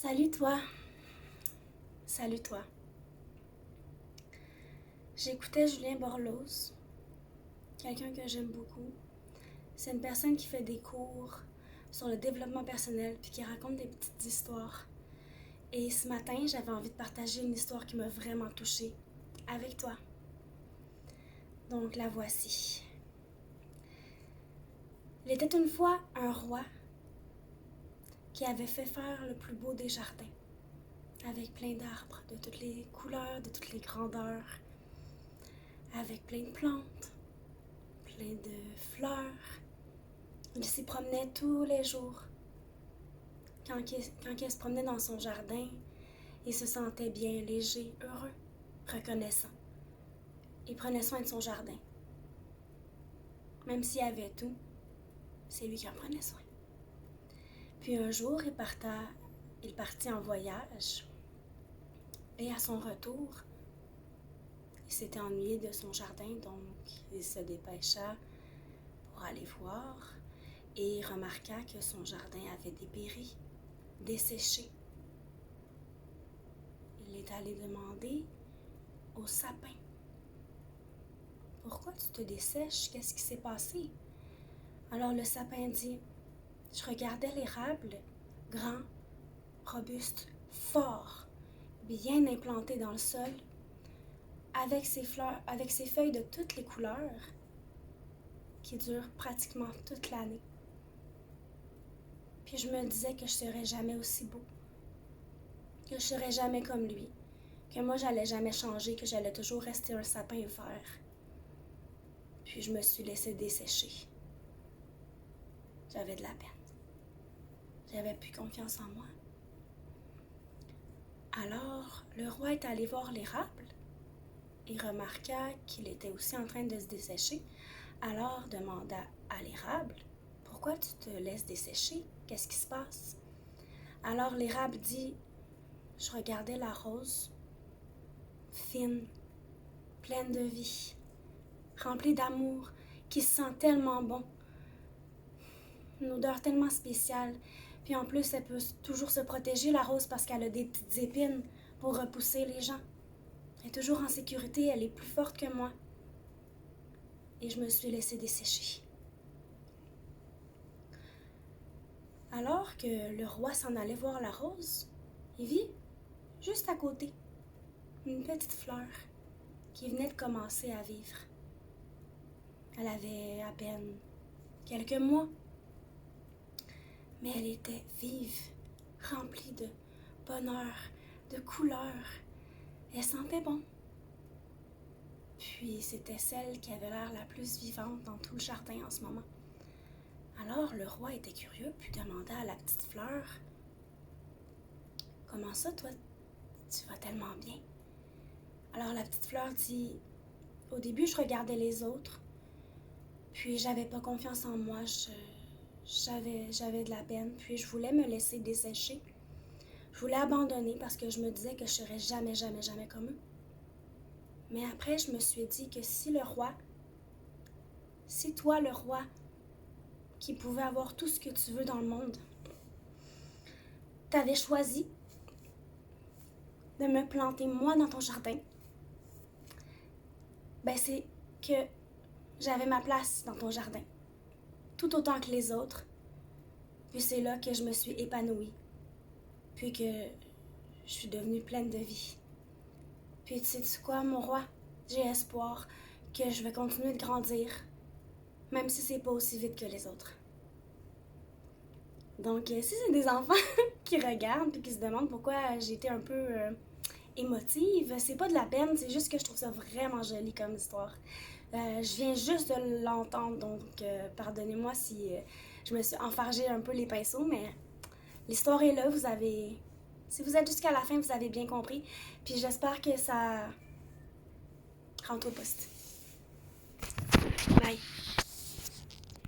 Salut toi. Salut toi. J'écoutais Julien Borloo, quelqu'un que j'aime beaucoup. C'est une personne qui fait des cours sur le développement personnel puis qui raconte des petites histoires. Et ce matin, j'avais envie de partager une histoire qui m'a vraiment touchée avec toi. Donc la voici. Il était une fois un roi qui avait fait faire le plus beau des jardins, avec plein d'arbres de toutes les couleurs, de toutes les grandeurs, avec plein de plantes, plein de fleurs. Il s'y promenait tous les jours. Quand il se promenait dans son jardin, il se sentait bien léger, heureux, reconnaissant. Il prenait soin de son jardin. Même s'il y avait tout, c'est lui qui en prenait soin. Puis un jour, il partit en voyage. Et à son retour, il s'était ennuyé de son jardin, donc il se dépêcha pour aller voir. Et il remarqua que son jardin avait dépéri, desséché. Il est allé demander au sapin: « Pourquoi tu te dessèches? Qu'est-ce qui s'est passé? » Alors le sapin dit: « Je regardais l'érable, grand, robuste, fort, bien implanté dans le sol, avec ses feuilles de toutes les couleurs, qui durent pratiquement toute l'année. Puis je me disais que je serais jamais aussi beau, que je serais jamais comme lui, que moi j'allais jamais changer, que j'allais toujours rester un sapin vert. Puis je me suis laissée dessécher. J'avais de la peine. J'avais plus confiance en moi. Alors, le roi est allé voir l'érable et remarqua qu'il était aussi en train de se dessécher. Alors demanda à l'érable: « Pourquoi tu te laisses dessécher? Qu'est-ce qui se passe? » Alors l'érable dit: « Je regardais la rose, fine, pleine de vie, remplie d'amour, qui se sent tellement bon, une odeur tellement spéciale. Puis en plus, elle peut toujours se protéger, la rose, parce qu'elle a des petites épines pour repousser les gens. Elle est toujours en sécurité, elle est plus forte que moi. » Et je me suis laissée dessécher. Alors que le roi s'en allait voir la rose, il vit, juste à côté, une petite fleur qui venait de commencer à vivre. Elle avait à peine quelques mois, mais elle était vive, remplie de bonheur, de couleurs. Elle sentait bon. Puis c'était celle qui avait l'air la plus vivante dans tout le jardin en ce moment. Alors le roi était curieux, puis demanda à la petite fleur: « Comment ça, toi, tu vas tellement bien? » Alors la petite fleur dit: « Au début, je regardais les autres, puis j'avais pas confiance en moi, j'avais de la peine, puis je voulais me laisser dessécher. Je voulais abandonner parce que je me disais que je serais jamais, jamais, jamais comme eux. Mais après, je me suis dit que si toi, le roi, qui pouvait avoir tout ce que tu veux dans le monde, t'avais choisi de me planter moi dans ton jardin, ben c'est que j'avais ma place dans ton jardin, tout autant que les autres. Puis c'est là que je me suis épanouie, puis que je suis devenue pleine de vie. Puis tu sais quoi, mon roi? J'ai espoir que je vais continuer de grandir, même si c'est pas aussi vite que les autres. » Donc, si c'est des enfants qui regardent et qui se demandent pourquoi j'ai été un peu émotive, c'est pas de la peine, c'est juste que je trouve ça vraiment joli comme histoire. Je viens juste de l'entendre, donc pardonnez-moi si je me suis enfargée un peu les pinceaux, mais l'histoire est là, si vous êtes jusqu'à la fin, vous avez bien compris. Puis j'espère que ça rentre au poste. Bye!